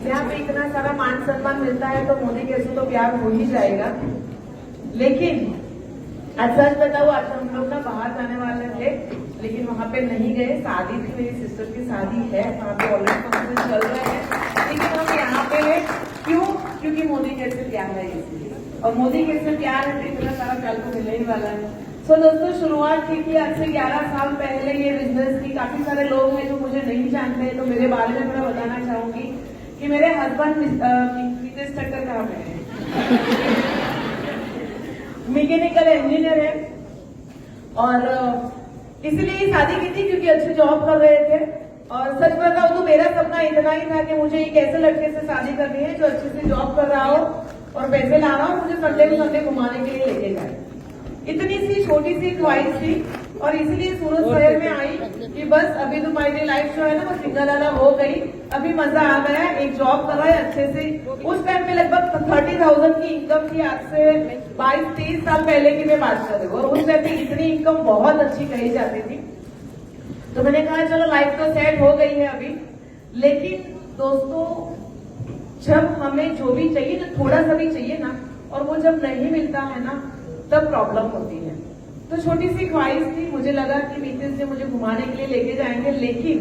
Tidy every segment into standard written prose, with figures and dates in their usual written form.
यहाँ पे इतना सारा मान सम्मान मिलता है तो मोदी कैसे तो प्यार हो ही जाएगा। लेकिन आज सच बताओ, आज हम लोग ना बाहर जाने वाले थे लेकिन वहां पे नहीं गए। शादी थी, मेरी सिस्टर की शादी है, वहां पे ऑलरेडी फंक्शन चल रहे हैं, लेकिन हम यहाँ पे है क्यों? क्योंकि मोदी कैसे प्यार है इसलिए, और मोदी कैसे प्यार है तो इतना सारा प्यार को मिलने ही वाला है। सो दोस्तों, शुरुआत की थी आज से 11 साल पहले ये बिजनेस की। काफी सारे लोग हैं जो मुझे नहीं जानते, तो मेरे बारे में थोड़ा बताना चाहूंगी कि मेरे हस्बैंड मितेश ठक्कर कहाँ पे है, मैकेनिकल इंजीनियर है, और इसलिए शादी की थी क्योंकि अच्छी जॉब कर रहे थे। और सच बताओ तो मेरा सपना इतना ही था कि मुझे एक ऐसे लड़के से शादी करनी है जो अच्छे से जॉब कर रहा हो और पैसे ला रहा हो, मुझे संडे को संडे घुमाने के लिए लेके जाए। इतनी सी छोटी सी ख्वाहिश थी, और इसलिए सूरत शहर में आई कि बस अभी तो मेरी लाइफ जो है ना वो सिंगल अलग हो गई, अभी मजा आ गया, एक जॉब कर रहा है अच्छे से। उस टाइम में लगभग 30,000 की इनकम थी, आज से 22-23 साल पहले की मैं बात कर रही हूँ, और उस टाइम में इतनी इनकम बहुत अच्छी कही जाती थी। तो मैंने कहा चलो लाइफ तो सेट हो गई है अभी। लेकिन दोस्तों, जब हमें जो भी चाहिए, जो थोड़ा सा भी चाहिए ना, और वो जब नहीं मिलता है ना, तब प्रॉब्लम होती है। तो छोटी सी ख्वाहिश थी, मुझे लगा कि मीतेश जी मुझे घुमाने के लिए लेके जाएंगे, लेकिन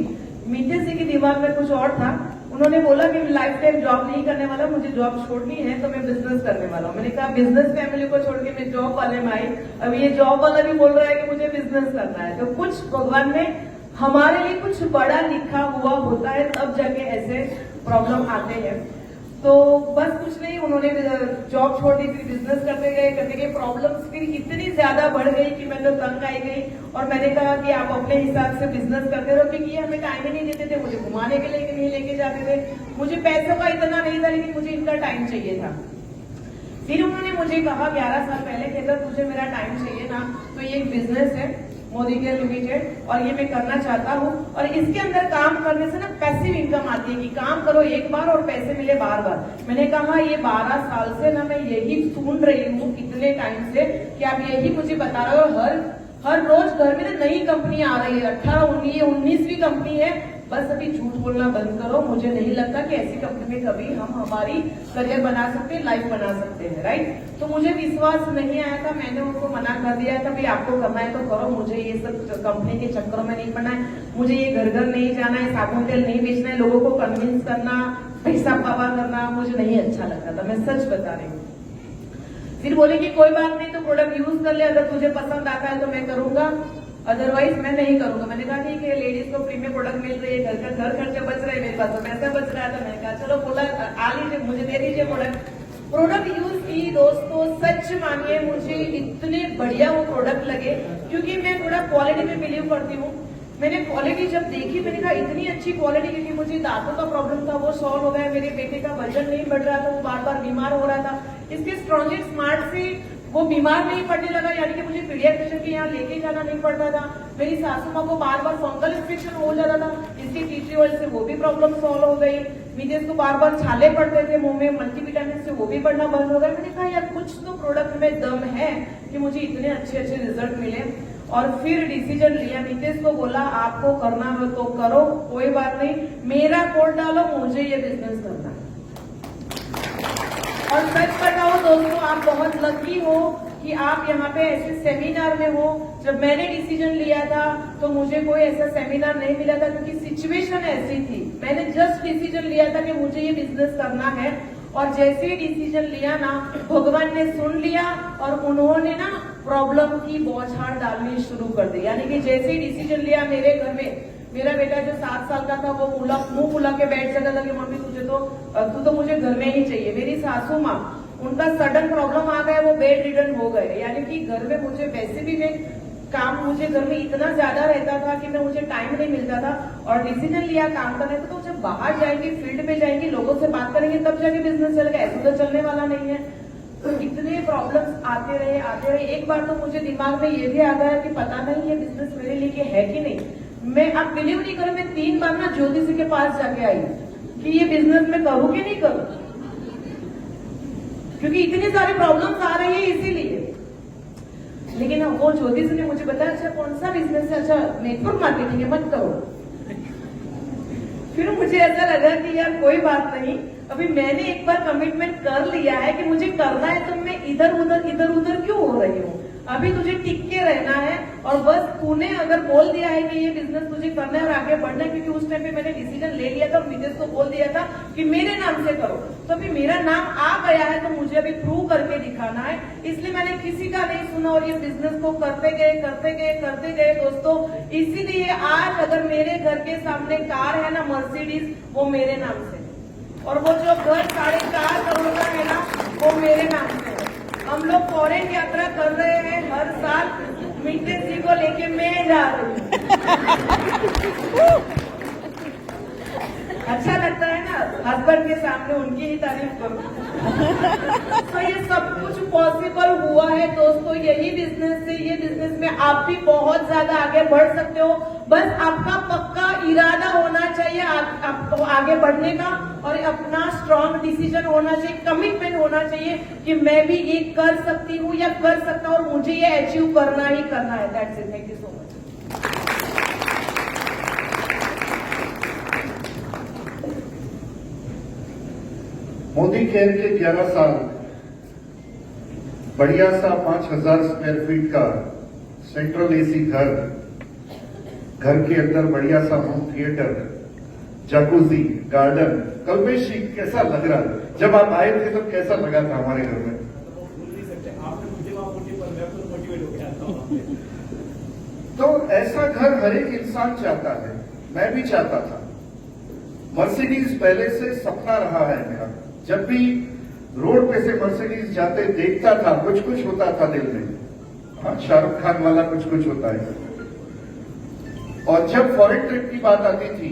मीतेश जी के दिमाग में कुछ और था। उन्होंने बोला कि लाइफ टाइम जॉब नहीं करने वाला, मुझे जॉब छोड़नी है तो मैं बिजनेस करने वाला हूँ। मैंने कहा बिजनेस फैमिली को छोड़ के मैं जॉब वाले में आई, अब ये जॉब वाला भी बोल रहा है कि मुझे बिजनेस करना है। तो कुछ भगवान ने हमारे लिए कुछ बड़ा लिखा हुआ होता है, तब जाके ऐसे प्रॉब्लम आते हैं। तो बस कुछ नहीं, उन्होंने जॉब छोड़ दी, फिर बिजनेस करते गए, प्रॉब्लम्स फिर इतनी ज्यादा बढ़ गई कि मैं तो तंग आई गई। और मैंने कहा कि आप अपने हिसाब से बिजनेस करते रहो, क्योंकि हमें टाइम ही नहीं देते थे, मुझे घुमाने के लिए नहीं लेके जाते थे, मुझे पैसों का इतना नहीं था, लेकिन मुझे इनका टाइम चाहिए था। फिर उन्होंने मुझे कहा 11 साल पहले कि अगर तुझे मेरा टाइम चाहिए ना, तो ये एक बिजनेस है मोदी केयर लिमिटेड, और ये मैं करना चाहता हूँ। और इसके अंदर काम करने से ना पैसिव इनकम आती है कि काम करो एक बार और पैसे मिले बार बार। मैंने कहा ये 12 साल से ना मैं यही सुन रही हूँ, इतने टाइम से, कि आप यही मुझे बता रहे हो। हर रोज घर में ना नई कंपनी आ रही है, 18-19वीं कंपनी है। बस अभी झूठ बोलना बंद करो, मुझे नहीं लगता कि ऐसी कंपनी में कभी हम हमारी करियर बना सकते हैं, लाइफ बना सकते हैं, राइट। तो मुझे विश्वास नहीं आया था, मैंने उनको मना कर दिया था, भाई आपको करना है तो करो, मुझे ये सब कंपनी के चक्करों में नहीं पड़ना है, मुझे ये घर घर नहीं जाना है, साबुन तेल नहीं बेचना है, लोगों को कन्विंस करना, पैसा पावा करना मुझे नहीं अच्छा लगता था, मैं सच बता रही हूँ। फिर बोले कि कोई बात नहीं, तो प्रोडक्ट यूज कर ले, अगर तुझे पसंद आता है तो मैं करूंगा, अदरवाइज मैं नहीं करूंगा। मैंने कहा ठीक है, लेडीज को फ्री में प्रोडक्ट मिल रही है, घर खर्चे बच रहे हैं, मेरे पास तो पैसा बच रहा था। मैंने कहा चलो प्रोडक्ट आ लीजिए, मुझे दे दीजिए प्रोडक्ट यूज की। दोस्तों सच मानिए, मुझे इतने बढ़िया वो प्रोडक्ट लगे, क्योंकि मैं थोड़ा क्वालिटी में बिलीव करती हूँ। मैंने क्वालिटी जब देखी, मैंने कहा इतनी अच्छी क्वालिटी, क्योंकि मुझे दांतों का प्रॉब्लम था वो सॉल्व हो गया, मेरे बेटे का वजन नहीं बढ़ रहा था, वो बार बार बीमार हो रहा था। इसके स्ट्रॉन्गेस्ट स्मार्ट से वो बीमार नहीं पड़ने लगा, यानी कि मुझे पीडियाट्रिशियन के यहाँ लेके जाना नहीं पड़ता था। मेरी सासू माँ को बार बार फंगल इन्फेक्शन हो जाता था, इसकी टी ट्री ऑयल से वो भी प्रॉब्लम सॉल्व हो गई। मीतेश को बार बार छाले पड़ते थे मुंह में, मल्टीविटामिन से वो भी पड़ना बंद हो गया। मैंने कहा यार कुछ तो प्रोडक्ट में दम है कि मुझे इतने अच्छे अच्छे रिजल्ट मिले। और फिर डिसीजन लिया, मीतेश को बोला आपको करना हो तो करो, कोई बात नहीं, मेरा कोड डालो, मुझे ये बिजनेस करना है। और सच बताओ दोस्तों, आप बहुत लकी हो कि आप यहाँ पे ऐसे सेमिनार में हो। जब मैंने डिसीजन लिया था तो मुझे कोई ऐसा सेमिनार नहीं मिला था, क्योंकि सिचुएशन ऐसी थी। मैंने जस्ट डिसीजन लिया था कि मुझे ये बिजनेस करना है, और जैसे ही डिसीजन लिया ना, भगवान ने सुन लिया और उन्होंने ना प्रॉब्लम की बौछार डालनी शुरू कर दी। यानी कि जैसे ही डिसीजन लिया, मेरे घर में मेरा बेटा जो 7 साल का था वो मुंह फुला के बैठ जाता था कि मम्मी तू तो मुझे घर में ही चाहिए। मेरी सासू माँ, उनका सडन प्रॉब्लम आ गया, वो बेड रिडन हो गए। यानी कि घर में मुझे वैसे भी मैं काम, मुझे घर में इतना ज्यादा रहता था कि मुझे टाइम नहीं मिलता था। और डिसीजन लिया काम करने का, तो जब बाहर जाएंगे, फील्ड में जाएंगे, लोगों से बात करेंगे, तब जाके बिजनेस चलेगा, ऐसा तो चलने वाला नहीं है। तो इतने प्रॉब्लम्स आते रहे। एक बार तो मुझे दिमाग में ये भी आ गया कि पता नहीं ये बिजनेस मेरे लिए है कि नहीं। मैं, आप बिलीव नहीं करो, मैं 3 बार ना ज्योतिष के पास जाके आई कि ये बिजनेस मैं करूं कि नहीं करूं, क्योंकि इतने सारे प्रॉब्लम्स आ रहे हैं इसीलिए। लेकिन वो ज्योतिष ने मुझे बताया अच्छा कौन सा बिजनेस है, अच्छा नेटवर्क मार्केटिंग है, मत करो। फिर मुझे ऐसा लगा कि यार कोई बात नहीं, अभी मैंने एक बार कमिटमेंट कर लिया है कि मुझे करना है, तो मैं इधर उधर क्यों हो रही हूँ। अभी तुझे टिक के रहना है और बस तूने अगर बोल दिया है कि ये बिजनेस तुझे करना है और आगे बढ़ना है, क्योंकि उस टाइम पे मैंने डिसीजन ले लिया था और विदेश को बोल दिया था कि मेरे नाम से करो, तो अभी मेरा नाम आ गया है, तो मुझे अभी प्रूव करके दिखाना है। इसलिए मैंने किसी का नहीं सुना और ये बिजनेस को करते गए दोस्तों। इसीलिए आज अगर मेरे घर के सामने कार है ना मर्सिडीज, वो मेरे नाम से, और वो जो घर 4.5 करोड़ का है ना, वो मेरे नाम से है। हम लोग फॉरेन यात्रा कर रहे हैं हर साल, मीठे जी को लेके मैं जा रही हूँ। अच्छा लगता है ना हस्बैंड के सामने उनकी ही तारीफ करूं। तो ये सब कुछ पॉसिबल हुआ है दोस्तों, यही बिजनेस से। ये बिजनेस में आप भी बहुत ज्यादा आगे बढ़ सकते हो, बस आपका पक्का इरादा होना चाहिए आपको आगे बढ़ने का, और अपना स्ट्रॉन्ग डिसीजन होना चाहिए, कमिटमेंट होना चाहिए कि मैं भी ये कर सकती हूँ या कर सकता हूँ, और मुझे ये अचीव करना ही करना है। That's it, thank you so much. Modi care के 11 साल, बढ़िया सा 5000 स्क्वायर फीट का सेंट्रल एसी घर के अंदर बढ़िया सा home theatre, jacuzzi, garden. Kalpesh ji कैसा लग रहा है? जब आप आए थे तो कैसा लगा था हमारे घर में? तो ऐसा घर हर एक इंसान चाहता है, मैं भी चाहता था। मर्सिडीज पहले से सपना रहा है मेरा। जब भी रोड पे से मर्सिडीज जाते देखता था, कुछ होता था दिल में। हाँ, शाहरुख खान वाला कुछ होता है। और जब फॉरेन ट्रिप की बात आती थी,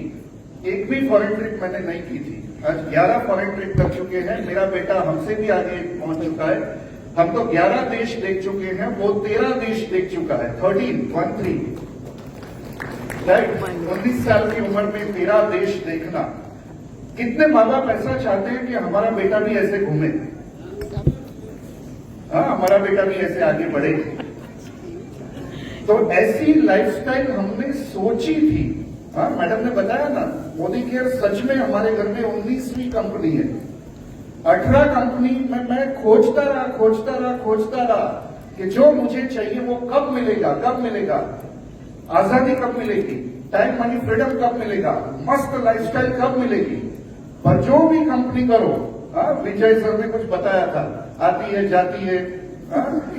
एक भी फॉरेन ट्रिप मैंने नहीं की थी। आज 11 फॉरेन ट्रिप कर चुके हैं। मेरा बेटा हमसे भी आगे पहुंच चुका है। हम तो 11 देश देख चुके हैं, वो 13 देश देख चुका है। 13 राइट, 19 साल की उम्र में 13 देश देखना। कितने माँ बाप ऐसा चाहते हैं कि हमारा बेटा भी ऐसे घूमे, हाँ, हमारा बेटा भी ऐसे आगे बढ़े। तो ऐसी लाइफस्टाइल हमने सोची थी। हाँ, मैडम ने बताया ना, मोदी केयर सच में हमारे घर में 19वीं कंपनी है। 18 कंपनी में मैं खोजता रहा कि जो मुझे चाहिए वो कब मिलेगा, आजादी कब मिलेगी, टाइम मनी फ्रीडम कब मिलेगा, मस्त लाइफस्टाइल कब मिलेगी। पर जो भी कंपनी करो, विजय सर ने कुछ बताया था, आती है जाती है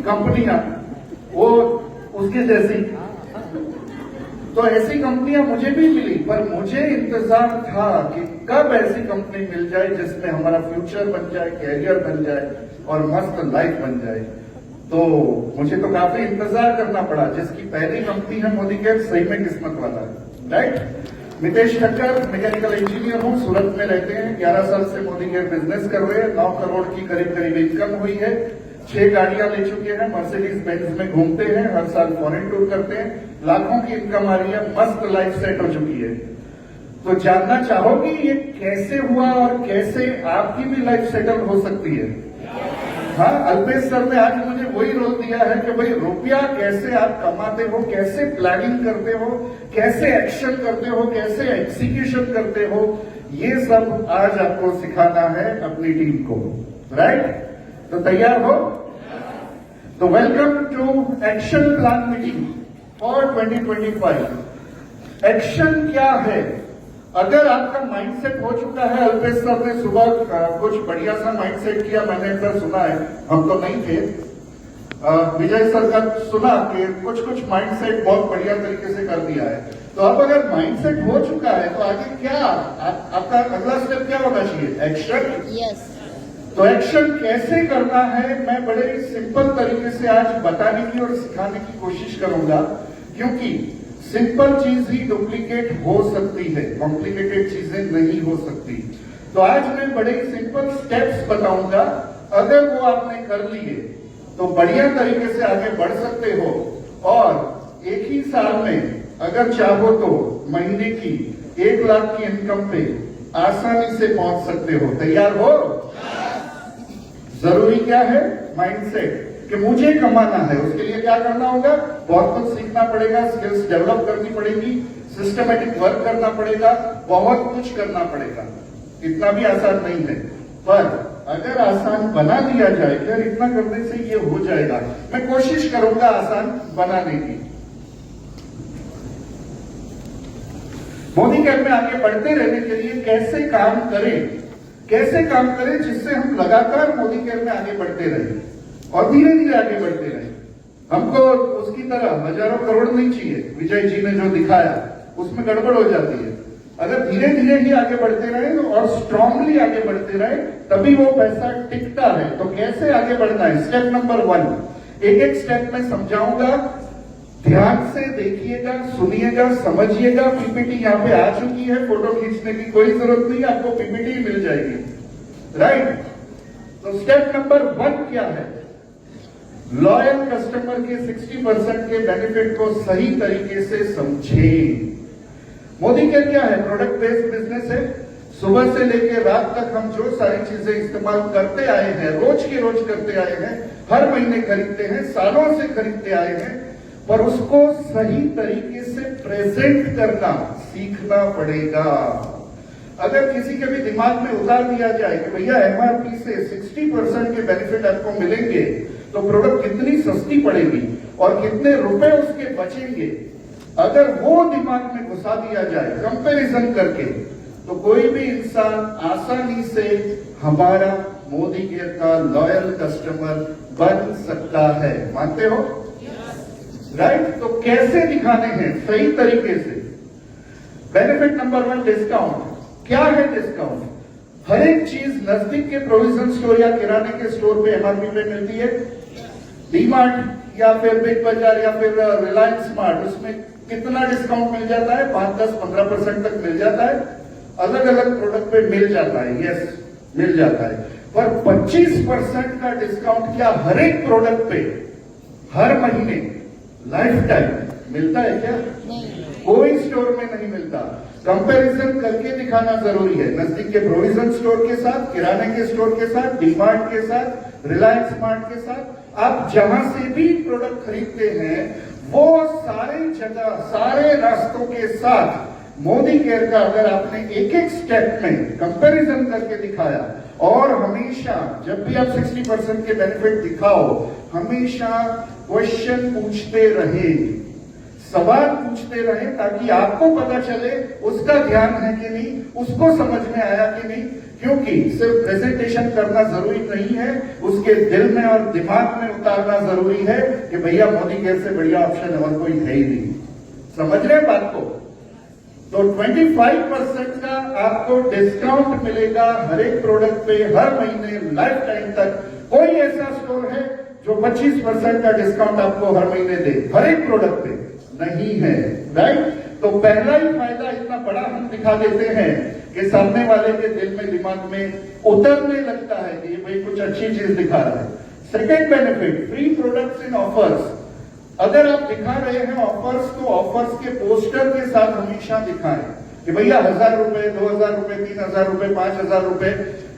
कंपनियां, वो उसके जैसी। तो ऐसी कंपनियां मुझे भी मिली, पर मुझे इंतजार था कि कब ऐसी कंपनी मिल जाए जिसमें हमारा फ्यूचर बन जाए, कैरियर बन जाए और मस्त लाइफ बन जाए। तो मुझे तो काफी इंतजार करना पड़ा। जिसकी पहली कंपनी है मोदी केयर, सही में किस्मत वाला है। Right, Mitesh Thakkar, mechanical engineer हूँ, सूरत में रहते हैं। 11 साल से मोदी केयर बिजनेस कर रहे हैं। 9 करोड़ की करीब इनकम हुई है। 6 गाड़ियां ले चुके हैं, मर्सिडीज बेंज में घूमते हैं, हर साल फॉरेन टूर करते हैं, लाखों की इनकम आ रही है, मस्त लाइफ सेट हो चुकी है। तो जानना चाहोगी ये कैसे हुआ और कैसे आपकी भी लाइफ सेटल हो सकती है? हाँ, अल्पेश सर ने आज मुझे वही रोल दिया है कि भाई रुपया कैसे आप कमाते हो, कैसे प्लानिंग करते हो, कैसे एक्शन करते हो, कैसे एग्जीक्यूशन करते हो, ये सब आज आपको सिखाना है अपनी टीम को। राइट, तो तैयार हो? तो welcome to action plan meeting for 2025। Action क्या है? अगर आपका माइंडसेट हो चुका है, अल्पेश सर ने सुबह कुछ बढ़िया सा माइंडसेट किया, मैंने एक बार सुना है, हम तो नहीं थे। विजय सर का सुना कि कुछ माइंडसेट बहुत बढ़िया तरीके से कर दिया है। तो अब अगर माइंडसेट हो चुका है तो आगे क्या आपका अगला स्टेप क्या होना चाहिए? एक्शन। यस। तो एक्शन कैसे करना है, मैं बड़े सिंपल तरीके से आज बताने की और सिखाने की कोशिश करूंगा, क्योंकि सिंपल चीज ही डुप्लीकेट हो सकती है, कॉम्प्लिकेटेड चीजें नहीं हो सकती। तो आज मैं बड़े सिंपल स्टेप्स बताऊंगा, अगर वो आपने कर लिए तो बढ़िया तरीके से आगे बढ़ सकते हो, और एक ही साल में अगर चाहो तो महीने की 1 लाख की इनकम पे आसानी से पहुंच सकते हो। तैयार हो? जरूरी क्या है? माइंडसेट, कि मुझे कमाना है। उसके लिए क्या करना होगा? बहुत कुछ सीखना पड़ेगा, स्किल्स डेवलप करनी पड़ेगी, सिस्टमेटिक वर्क करना पड़ेगा, बहुत कुछ करना पड़ेगा, इतना भी आसान नहीं है। पर अगर आसान बना दिया जाए कि यार इतना करने से ये हो जाएगा, मैं कोशिश करूंगा आसान बनाने की। मोदी केयर में आगे बढ़ते रहने के लिए कैसे काम करें जिससे हम लगातार मोदी केयर में आगे बढ़ते रहें और धीरे धीरे आगे बढ़ते रहें। हमको उसकी तरह हजारों करोड़ नहीं चाहिए, विजय जी ने जो दिखाया उसमें गड़बड़ हो जाती है। अगर धीरे धीरे ही आगे बढ़ते रहे और स्ट्रांगली आगे बढ़ते रहे तभी वो पैसा टिकता है। तो कैसे आगे बढ़ना है? स्टेप नंबर 1, एक एक स्टेप में समझाऊंगा, ध्यान से देखिएगा, सुनिएगा, समझिएगा। पीपीटी यहाँ पे आ चुकी है, फोटो खींचने की कोई जरूरत नहीं, आपको पीपीटी मिल जाएगी, राइट। तो स्टेप नंबर 1 क्या है? लॉयल कस्टमर के 60% के बेनिफिट को सही तरीके से समझें। मोदी केयर क्या है? प्रोडक्ट बेस्ड बिजनेस है। सुबह से लेकर रात तक हम जो सारी चीजें इस्तेमाल करते आए हैं, रोज के रोज करते आए हैं, हर महीने खरीदते हैं, सालों से खरीदते आए हैं, पर उसको सही तरीके से प्रेजेंट करना सीखना पड़ेगा। अगर किसी के भी दिमाग में उतार दिया जाए कि भैया एमआरपी से 60% के बेनिफिट आपको मिलेंगे, तो प्रोडक्ट कितनी सस्ती पड़ेगी और कितने रुपए उसके बचेंगे, अगर वो दिमाग में घुसा दिया जाए कंपैरिजन करके, तो कोई भी इंसान आसानी से हमारा मोदी केयर का लॉयल कस्टमर बन सकता है। मानते हो? राइट। तो कैसे दिखाने हैं? सही तरीके से। Benefit number 1, discount. क्या है डिस्काउंट? हर एक चीज नजदीक के प्रोविजन स्टोर या किराने के स्टोर पे एमआरपी पे मिलती है। डीमार्ट या फिर बिग बाजार या फिर रिलायंस स्मार्ट, उसमें कितना डिस्काउंट मिल जाता है? 5, 10, 15% तक मिल जाता है। अलग अलग प्रोडक्ट पे मिल जाता है, यस मिल जाता है। पर 25% का डिस्काउंट क्या हर एक प्रोडक्ट पे हर महीने लाइफ टाइम मिलता है क्या? नहीं। कोई स्टोर में नहीं मिलता। कंपैरिजन करके दिखाना जरूरी है, नजदीक के प्रोविजन स्टोर के साथ, किराने के स्टोर के साथ, डीमार्ट के साथ, रिलायंस स्मार्ट के साथ। आप जहां से भी प्रोडक्ट खरीदते हैं वो सारे जगह, सारे रास्तों के साथ मोदी केयर का अगर आपने एक एक स्टेप में कंपैरिजन करके दिखाया, और हमेशा जब भी आप 60% के बेनिफिट दिखाओ, हमेशा क्वेश्चन पूछते रहे, सवाल पूछते रहे, ताकि आपको पता चले उसका ध्यान है कि नहीं, उसको समझ में आया कि नहीं। क्योंकि सिर्फ प्रेजेंटेशन करना जरूरी नहीं है, उसके दिल में और दिमाग में उतारना जरूरी है कि भैया मोदी केयर से बढ़िया ऑप्शन और कोई है ही नहीं। समझ रहे हैं बात को? तो 25% का आपको डिस्काउंट मिलेगा हर एक प्रोडक्ट पे, हर महीने, लाइफ टाइम तक। कोई ऐसा स्टोर है जो 25% का डिस्काउंट आपको हर महीने दे हर एक प्रोडक्ट पे? नहीं है, राइट। तो पहला ही फायदा इतना बड़ा हम दिखा देते हैं कि सामने वाले के दिल में, दिमाग में उतरने लगता है कि ये भाई कुछ अच्छी चीज दिखा रहा है। Second benefit, free products in offers. अगर आप दिखा रहे हैं ऑफर्स, तो ऑफर्स के पोस्टर के साथ हमेशा दिखाएं कि भैया 1000 रुपए, 2000 रुपए, 3000 रुपए, 5000 रुपए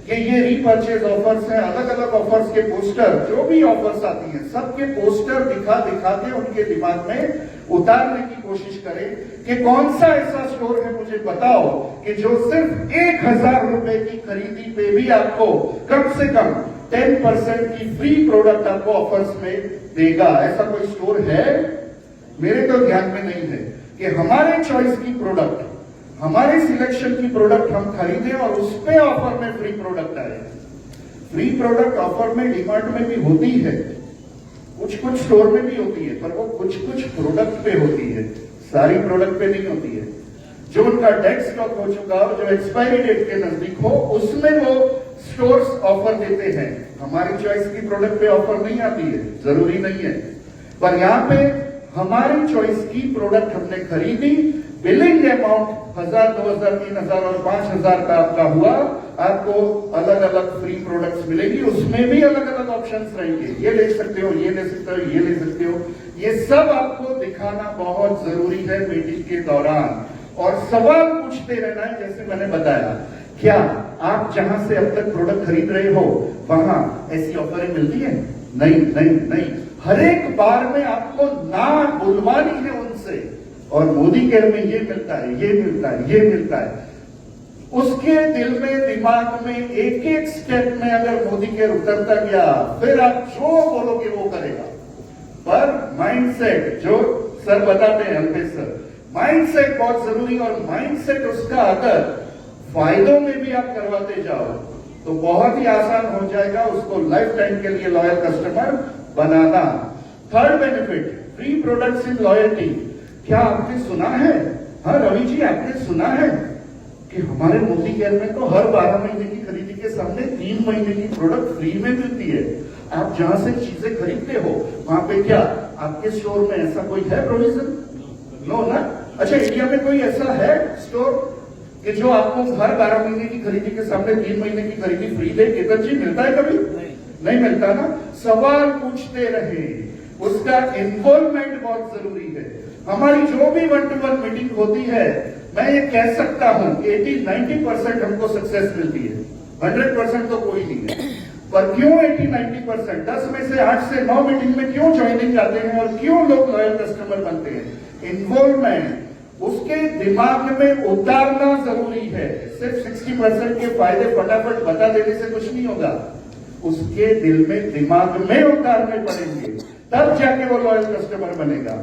कि ये रीपर्चेज ऑफर्स हैं। अलग अलग ऑफर्स के पोस्टर, जो भी ऑफर्स आती हैं, सबके पोस्टर दिखा के उनके दिमाग में उतारने की कोशिश करें कि कौन सा ऐसा स्टोर है, मुझे बताओ, कि जो सिर्फ 1000 रुपए की खरीदी पे भी आपको कम से कम 10% की फ्री प्रोडक्ट आपको ऑफर्स में देगा। ऐसा कोई स्टोर है? मेरे तो ध्यान में नहीं है कि हमारे चॉइस की प्रोडक्ट, हमारे सिलेक्शन की प्रोडक्ट हम खरीदें और उस पे ऑफर में फ्री प्रोडक्ट आए। फ्री प्रोडक्ट ऑफर में डीमार्ट में भी होती है, कुछ स्टोर में भी होती है, पर वो कुछ प्रोडक्ट पे होती है, सारी प्रोडक्ट पे नहीं होती है। जो उनका डेड स्टॉक हो चुका हो, जो एक्सपायरी डेट के नजदीक हो, उसमें वो स्टोर्स ऑफर देते हैं। हमारी चॉइस की प्रोडक्ट पे ऑफर नहीं आती है, जरूरी नहीं है। पर यहाँ पे हमारी चॉइस की प्रोडक्ट हमने खरीदी, बिलिंग अमाउंट 1000, 2000, 3000 और 5000 का आपका हुआ, आपको अलग अलग फ्री प्रोडक्ट्स मिलेगी। उसमें भी अलग अलग ऑप्शंस रहेंगे, ये ले सकते हो, ये ले सकते हो, ये ले सकते हो। ये सब आपको दिखाना बहुत जरूरी है मीटिंग के दौरान, और सवाल पूछते रहना है। जैसे मैंने बताया, क्या आप जहां से अब तक प्रोडक्ट खरीद रहे हो वहां ऐसी ऑफरें मिलती है? नहीं नहीं नहीं। हर एक बार में आपको ना बुलवानी है उनसे, और मोदी केयर में ये मिलता है, ये मिलता है, ये मिलता है, उसके दिल में दिमाग में एक एक स्टेप में अगर मोदी केयर उतरता गया, फिर आप जो बोलोगे वो करेगा। पर माइंडसेट, जो सर बताते हैं अल्पेश सर, माइंडसेट बहुत जरूरी, और माइंडसेट उसका अगर फायदों में भी आप करवाते जाओ तो बहुत ही आसान हो जाएगा उसको लाइफ टाइम के लिए loyal customer banana. Third benefit, free products in loyalty. क्या आपने सुना है, हाँ रवि जी आपने सुना है कि हमारे मोदी केयर में तो हर 12 महीने की खरीदी के सामने 3 महीने की प्रोडक्ट फ्री में मिलती है। आप जहां से चीजें खरीदते हो वहां पे क्या आपके स्टोर में ऐसा कोई है प्रोविजन? नो ना। अच्छा, इंडिया में कोई ऐसा है स्टोर कि जो आपको हर 12 महीने की खरीदी के सामने 3 महीने की खरीदी फ्री दे? केतन जी मिलता है कभी? नहीं मिलता ना। सवाल पूछते रहे, उसका इन्वॉल्वमेंट बहुत जरूरी है। हमारी जो भी 1-to-1 मीटिंग होती है, मैं ये कह सकता हूं कि 80-90% हमको सक्सेस मिलती है, 100% तो कोई नहीं है। पर क्यों 80-90%? 10 में से 8 से 9 मीटिंग में क्यों ज्वाइनिंग आते हैं और क्यों लोग लॉयल कस्टमर बनते हैं? इन्वॉल्वमेंट उसके दिमाग में उतारना जरूरी है। सिर्फ 60% के फायदे फटाफट बता देने से कुछ नहीं होगा, उसके दिल में दिमाग में उतारने पड़ेंगे, तब जाके वो लॉयल कस्टमर बनेगा।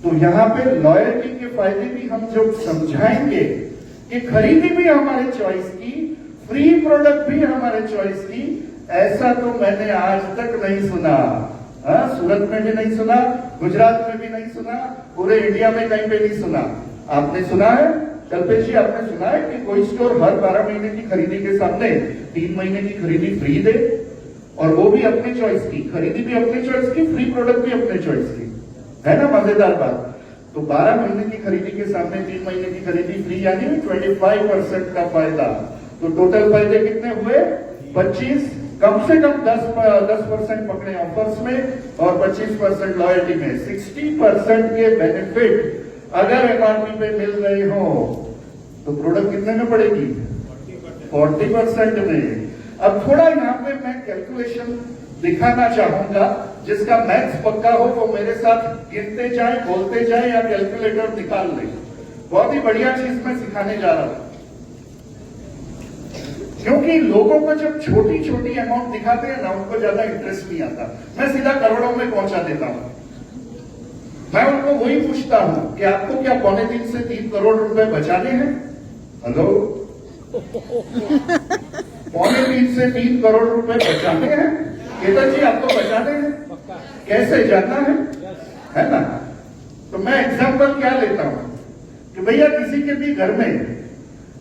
तो यहाँ पे लॉयल्टी के फायदे भी हम जो समझाएंगे कि खरीदी भी हमारे चॉइस की, फ्री प्रोडक्ट भी हमारे चॉइस की, ऐसा तो मैंने आज तक नहीं सुना। सूरत में भी नहीं सुना, गुजरात में भी नहीं सुना, पूरे इंडिया में कहीं पे नहीं सुना। आपने सुना है कल्पेश जी, आपने सुना है कि कोई स्टोर हर 12 महीने की खरीदी के सामने 3 महीने की खरीदी फ्री दे, और वो भी अपनी चॉइस की, खरीदी भी अपनी चॉइस की, फ्री प्रोडक्ट भी अपनी चॉइस की? है ना मजेदार बात। तो 12 महीने की खरीदी के सामने 3 महीने की खरीदी फ्री, यानी 25% का फायदा। तो टोटल फायदे कितने हुए? 25, कम से कम 10% पकड़े ऑफर्स में और 25% लॉयल्टी में। 60% के बेनिफिट अगर एमआरपी पे मिल रहे हो तो प्रोडक्ट कितने में पड़ेगी? 40% में। अब थोड़ा यहाँ पे मैं कैलकुलेशन दिखाना चाहूंगा, जिसका मैथ्स पक्का हो वो मेरे साथ गिनते जाए, बोलते जाए या कैलकुलेटर निकाल ले। बहुत ही बढ़िया चीज मैं सिखाने जा रहा हूं, क्योंकि लोगों को जब छोटी छोटी अमाउंट दिखाते हैं ना, उनको ज्यादा इंटरेस्ट नहीं आता। मैं सीधा करोड़ों में पहुंचा देता हूं। मैं उनको वही पूछता हूं कि आपको क्या 2.25 से 3 करोड़ रुपए बचाने हैं? हेलो, 2.25 से 3 करोड़ रुपए बचाने हैं? केतन जी आपको बचाने हैं? कैसे जानना है ना? तो मैं एग्जांपल क्या लेता हूं कि भैया किसी के भी घर में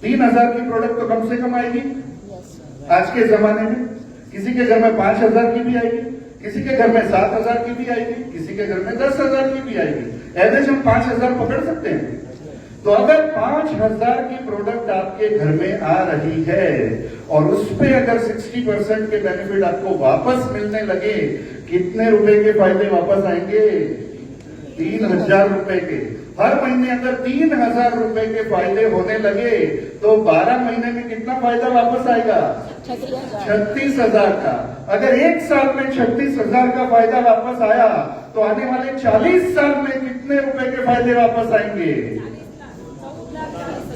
3,000 की प्रोडक्ट तो कम से कम आएगी आज के जमाने में, किसी के घर में 5,000 की भी आएगी, किसी के घर में 7,000 की भी आएगी, किसी के घर में 10,000 की भी आएगी। एवरेज हम 5,000 पकड़ सकते हैं। तो अगर 5,000 की प्रोडक्ट आपके घर में आ रही है और उस पे अगर 60% के बेनिफिट आपको वापस मिलने लगे, कितने रुपए के फायदे वापस आएंगे? 3,000 रुपए के। हर महीने अगर 3,000 रुपए के फायदे होने लगे तो 12 महीने में कितना फायदा वापस आएगा? 36,000 का। अगर एक साल में 36,000 का फायदा वापस आया तो आने वाले 40 साल में कितने रुपए के फायदे वापस आएंगे?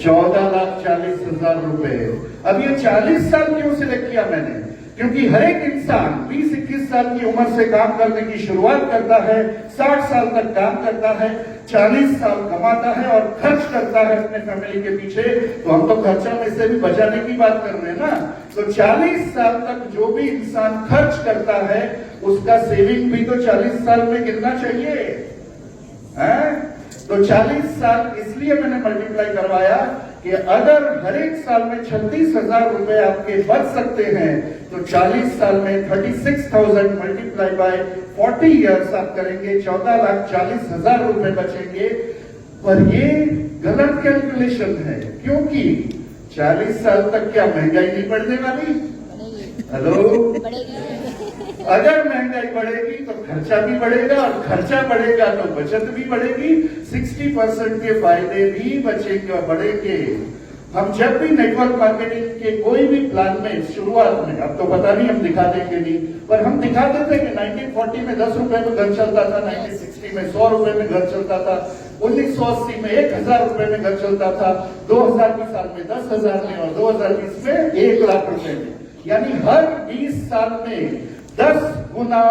14,40,000 रुपए। अब ये 40 साल क्यों सिलेक्ट किया मैंने? क्योंकि हर एक इंसान 20-21 साल की उम्र से काम करने की शुरुआत करता है, 60 साल तक काम करता है, 40 साल कमाता है और खर्च करता है अपने फैमिली के पीछे। तो हम तो खर्चा में से भी बचाने की बात कर रहे हैं ना। तो 40 साल तक जो भी इंसान खर्च करता है उसका सेविंग भी तो 40 साल में गिनना चाहिए, है? तो 40 साल इसलिए मैंने मल्टीप्लाई करवाया कि अगर हर एक साल में 36,000 रुपए आपके बच सकते हैं तो 40 साल में 36,000 मल्टीप्लाई बाय 40 ईयर्स आप करेंगे, 14,40,000 रुपए बचेंगे। पर ये गलत कैलकुलेशन है, क्योंकि 40 साल तक क्या महंगाई नहीं बढ़ने वाली? हेलो, अगर महंगाई बढ़ेगी तो खर्चा भी बढ़ेगा और खर्चा बढ़ेगा तो बचत भी बढ़ेगी, 60% के फायदे भी बचेंगे और बढ़ेंगे। हम जब भी नेटवर्क मार्केटिंग के कोई भी प्लान में शुरुआत में, अब तो पता नहीं हम दिखा देंगे नहीं, पर हम दिखाते थे कि 1940 में 10 रुपए में घर चलता था, 1960 में 100 रुपए में घर चलता था, 1980 में 1000 रुपए में घर चलता था, 2000 के साल में 10,000 में और 2020 में 1 लाख रुपए में। यानी हर 20 साल में 10 गुना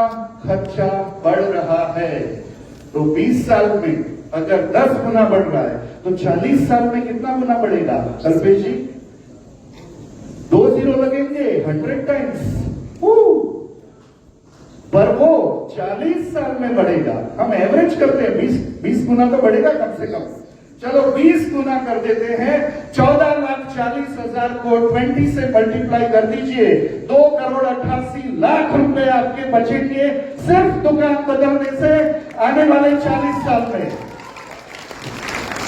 खर्चा बढ़ रहा है। तो 20 साल में अगर 10 गुना बढ़ रहा है तो 40 साल में कितना गुना बढ़ेगा कल्पेश जी? 2 जीरो लगेंगे, 100 टाइम्स। पर वो 40 साल में बढ़ेगा। हम एवरेज करते हैं 20 गुना तो बढ़ेगा कम से कम। चलो 20 गुना कर देते हैं, 14,40,000 को 20 से मल्टीप्लाई कर दीजिए, 2,88,00,000 रुपए आपके बचेंगे सिर्फ दुकान बदलने से आने वाले 40 साल में।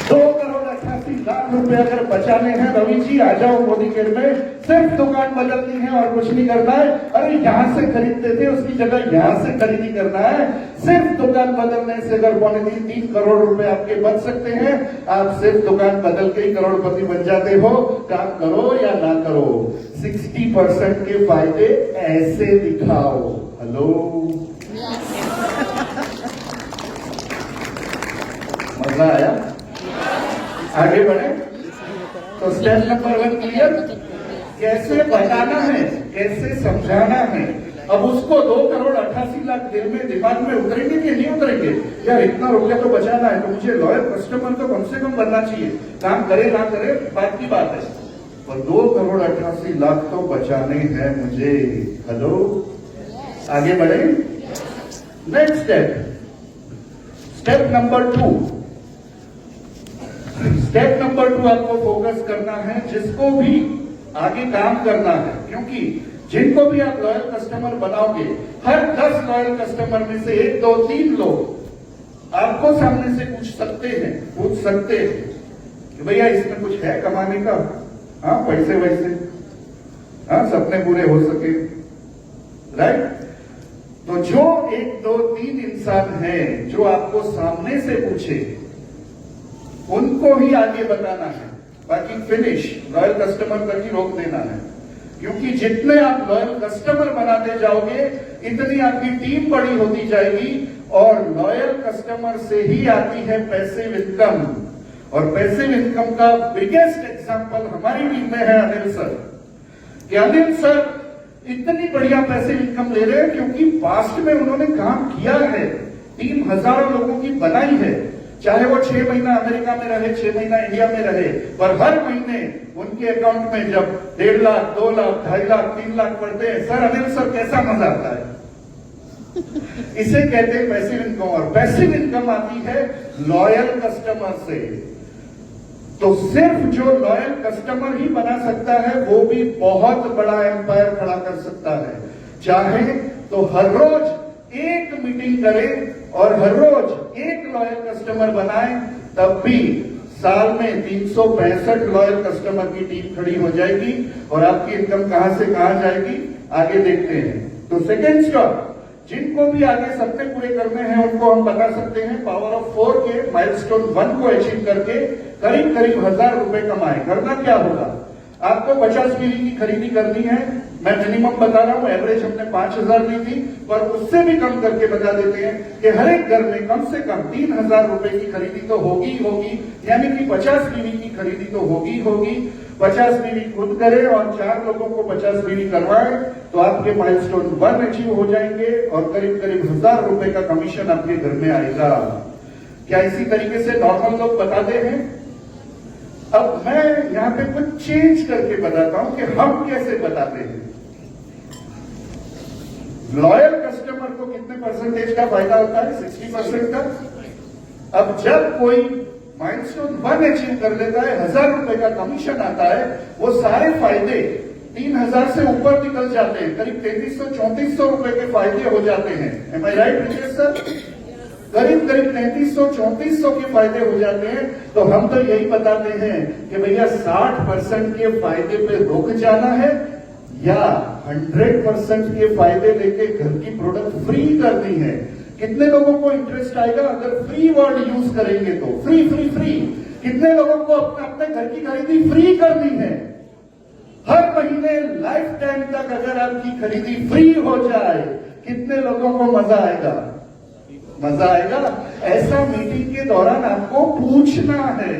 2,88,00,000 रुपए अगर बचाने हैं, रवि जी आ जाओ मोदी केयर में, सिर्फ दुकान बदलनी है और कुछ नहीं करना है। अरे यहां से खरीदते थे उसकी जगह यहां से खरीदी करना है। सिर्फ दुकान बदलने से अगर 3 करोड़ रुपए आपके बच सकते हैं, आप सिर्फ दुकान बदल के ही करोड़पति बन जाते हो। काम करो या ना करो, 60% के फायदे ऐसे दिखाओ। हेलो, मजा आया? आगे बढ़े तो स्टेप नंबर 1 क्लियर, कैसे बताना है, कैसे समझाना है। अब उसको 2,88,00,000 दिल में दिमाग में उतरेंगे कि नहीं उतरेंगे? यार इतना रुपया तो बचाना है, तो मुझे लॉयल कस्टमर तो कम से कम बनना चाहिए। काम करे ना करे बात की बात है, पर 2,88,00,000 तो बचाने हैं मुझे। हेलो, आगे बढ़े। Next step number 2। Step number 2 आपको फोकस करना है, जिसको भी आगे काम करना है, क्योंकि जिनको भी आप लॉयल कस्टमर बनाओगे, हर 10 लॉयल कस्टमर में से 1, 2, 3 लोग आपको सामने से पूछ सकते हैं कि भैया इसमें कुछ है कमाने का? हाँ, पैसे वैसे, हाँ, सपने पूरे हो सके, राइट? तो जो 1, 2, 3 इंसान हैं जो आपको सामने से पूछे, उनको ही आगे बताना है। बाकी फिनिश लॉयल कस्टमर तक ही रोक देना है, क्योंकि जितने आप लॉयल कस्टमर बनाते जाओगे, इतनी आपकी टीम बड़ी होती जाएगी और लॉयल कस्टमर से ही आती है पैसिव इनकम। और पैसिव इनकम का बिगेस्ट एग्जांपल हमारी टीम में है अनिल सर। कि अनिल सर इतनी बढ़िया पैसिव इनकम ले रहे हैं क्योंकि पास्ट में उन्होंने काम किया है, टीम हजारों लोगों की बनाई है। चाहे वो 6 महीना अमेरिका में रहे, 6 महीना इंडिया में रहे, पर हर महीने उनके अकाउंट में जब 1.5 लाख, 2 लाख, 2.5 लाख, 3 लाख पड़ते हैं, सर अनिल सर कैसा मजा आता है। इसे कहते हैं पैसिव इनकम। और पैसिव इनकम आती है लॉयल कस्टमर से। तो सिर्फ जो लॉयल कस्टमर ही बना सकता है, वो भी बहुत बड़ा एम्पायर खड़ा कर सकता है। चाहे तो हर रोज एक मीटिंग करें और हर रोज एक लॉयल कस्टमर बनाएं, तब भी साल में 365 लॉयल कस्टमर की टीम खड़ी हो जाएगी और आपकी इनकम कहां से कहां जाएगी, आगे देखते हैं। तो सेकेंड स्टॉप, जिनको भी आगे सपने पूरे करने हैं, उनको हम बता सकते हैं पावर ऑफ 4 के माइलस्टोन 1 को अचीव करके करीब 1,000 रुपए कमाए। करना क्या होगा, आपको 50 मिली की खरीदी करनी है। मैं मिनिमम बता रहा हूं, एवरेज हमने 5,000 दी थी, पर उससे भी कम करके बता देते हैं कि हर एक घर में कम से कम 3,000 रुपए की खरीदी तो होगी, यानी कि 50 बीवी की खरीदी तो होगी। 50 बीवी खुद करें और 4 लोगों को 50 बीवी करवाएं, तो आपके माइलस्टोन 1 अचीव हो जाएंगे और करीब 1,000 रुपए का कमीशन आपके घर में आएगा। क्या इसी तरीके से नॉर्मल लोग बताते हैं? अब मैं यहां पे कुछ चेंज करके बताता हूं कि हम कैसे बताते हैं। लॉयल कस्टमर को कितने परसेंटेज का फायदा होता है? 60% का। अब जब कोई माइलस्टोन 1 अचीव कर लेता है, 1,000 रुपए का कमीशन आता है, वो सारे फायदे 3,000 से ऊपर निकल जाते हैं, करीब 3,300-3,400 रुपए के फायदे हो जाते हैं। एम आई राइट रितेश सर? करीब 3,300-3,400 के फायदे हो जाते हैं। तो हम तो यही बताते हैं कि भैया 60% के फायदे पे रुक जाना है या 100% के फायदे लेके घर की प्रोडक्ट फ्री करनी है। कितने लोगों को इंटरेस्ट आएगा अगर फ्री वर्ड यूज करेंगे? तो फ्री फ्री फ्री, कितने लोगों को अपने अपने घर की खरीदी फ्री करनी है? हर महीने लाइफ टाइम तक अगर आपकी खरीदी फ्री हो जाए, कितने लोगों को मजा आएगा? मजा आएगा। ऐसा मीटिंग के दौरान आपको पूछना है,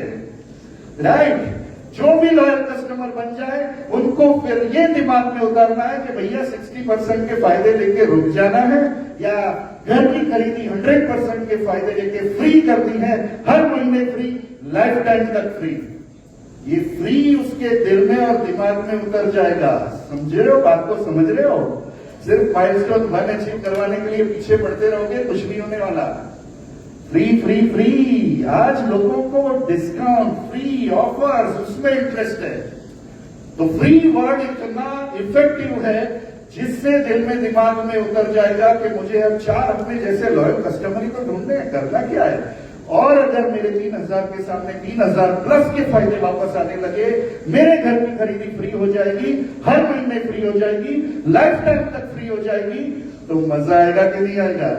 राइट? जो भी लॉयल कस्टमर बन जाए उनको फिर ये दिमाग में उतारना है कि भैया 60% के फायदे लेके रुक जाना है या घर की खरीदी 100% के फायदे लेके फ्री करनी है, हर महीने फ्री, लाइफ टाइम तक फ्री। ये फ्री उसके दिल में और दिमाग में उतर जाएगा। समझ रहे हो बात को? समझ रहे हो? सिर्फ माइलस्टोन 1 अचीव करवाने के लिए पीछे पड़ते रहोगे, कुछ नहीं होने वाला। Free free free. आज लोगों को डिस्काउंट, फ्री ऑफर्स, उसमें इंटरेस्ट है। तो फ्री वर्ड इतना इफेक्टिव है जिससे दिल में दिमाग में उतर जाएगा कि मुझे अब 4 अपने जैसे लॉयल कस्टमर ही तो ढूंढने हैं, करना क्या है? और अगर मेरे 3000 के सामने 3000 प्लस के फायदे वापस आने लगे, मेरे घर की खरीदी फ्री हो जाएगी, हर महीने फ्री हो जाएगी, लाइफ टाइम तक फ्री हो जाएगी, तो मजा आएगा कि नहीं आएगा?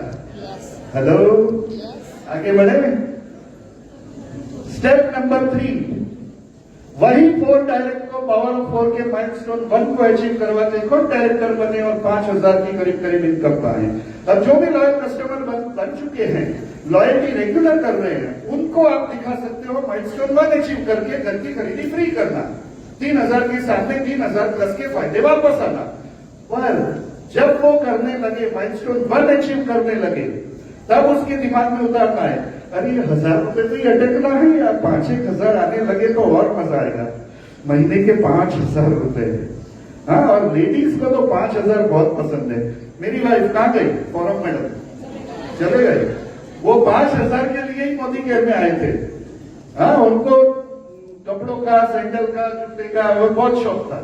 हेलो, आगे बढ़े। स्टेप नंबर 3, वही 4 डायरेक्ट को पावर ऑफ 4 के माइलस्टोन 1 को अचीव करवाते खुद डायरेक्टर बने और 5000 की करीब करीब इनकम पाए। अब जो भी लॉयल कस्टमर बन चुके हैं, लॉयल्टी रेगुलर कर रहे हैं, उनको आप दिखा सकते हो माइलस्टोन 1 अचीव करके घर की खरीदी फ्री करना, 3000 के सामने 3000 प्लस के फायदे वापस आना। पर जब वो करने लगे, माइलस्टोन 1 अचीव करने लगे, तब उसके दिमाग में उतारना है, अरे 1000 रुपए तो ही अटकना है या 5-1 हजार आने लगे तो और मजा आएगा। महीने के 5000 रुपए। हाँ, और लेडीज को तो 5000 बहुत पसंद है। मेरी वाइफ कहाँ गई? फोरम मैडम चले गए। वो 5000 के लिए ही मोदी केयर में आए थे। हाँ, उनको कपड़ों का, सैंडल का, जूते का वो बहुत शौक था।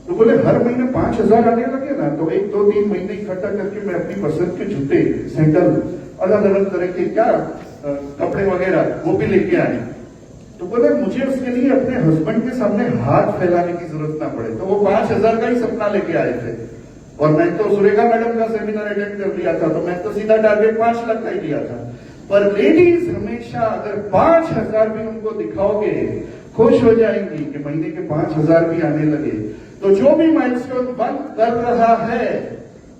तो बोले हर महीने 5000 आने लगे ना, तो 1-2-3 महीने इकट्ठा करके मैं अपनी पसंद के जूते, सैंडल, अलग अलग तरह के क्या कपड़े वगैरह वो भी लेके आए। तो बोले मुझे उसके लिए अपने हस्बैंड के सामने हाथ फैलाने की जरूरत ना पड़े, तो वो 5000 का ही सपना लेके आए थे। और मैं तो सुरेखा मैडम का सेमिनार अटेंड कर लिया था, तो मैं तो सीधा टारगेट 5 लाख का ही लिया था। पर लेडीज हमेशा अगर 5000 भी उनको दिखाओगे, खुश हो जाएंगी कि महीने के 5000 भी आने लगे। तो जो भी माइलस्टोन बंद कर रहा है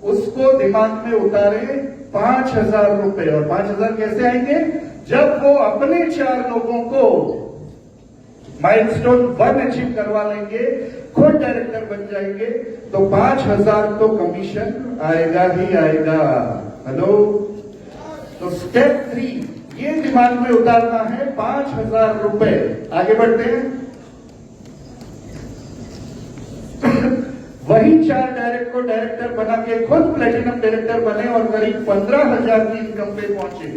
उसको दिमाग में उतारे 5000 रुपए। और 5000 कैसे आएंगे? जब वो अपने 4 लोगों को माइलस्टोन 1 अचीव करवा लेंगे, खुद डायरेक्टर बन जाएंगे, तो 5000 तो कमीशन आएगा ही आएगा। हेलो, तो स्टेप 3 ये दिमाग में उतारना है, 5000 रुपए। आगे बढ़ते हैं। वही 4 डायरेक्ट को डायरेक्टर बना के खुद प्लेटिनम डायरेक्टर बने और करीब 15000 की इनकम पे पहुंचे।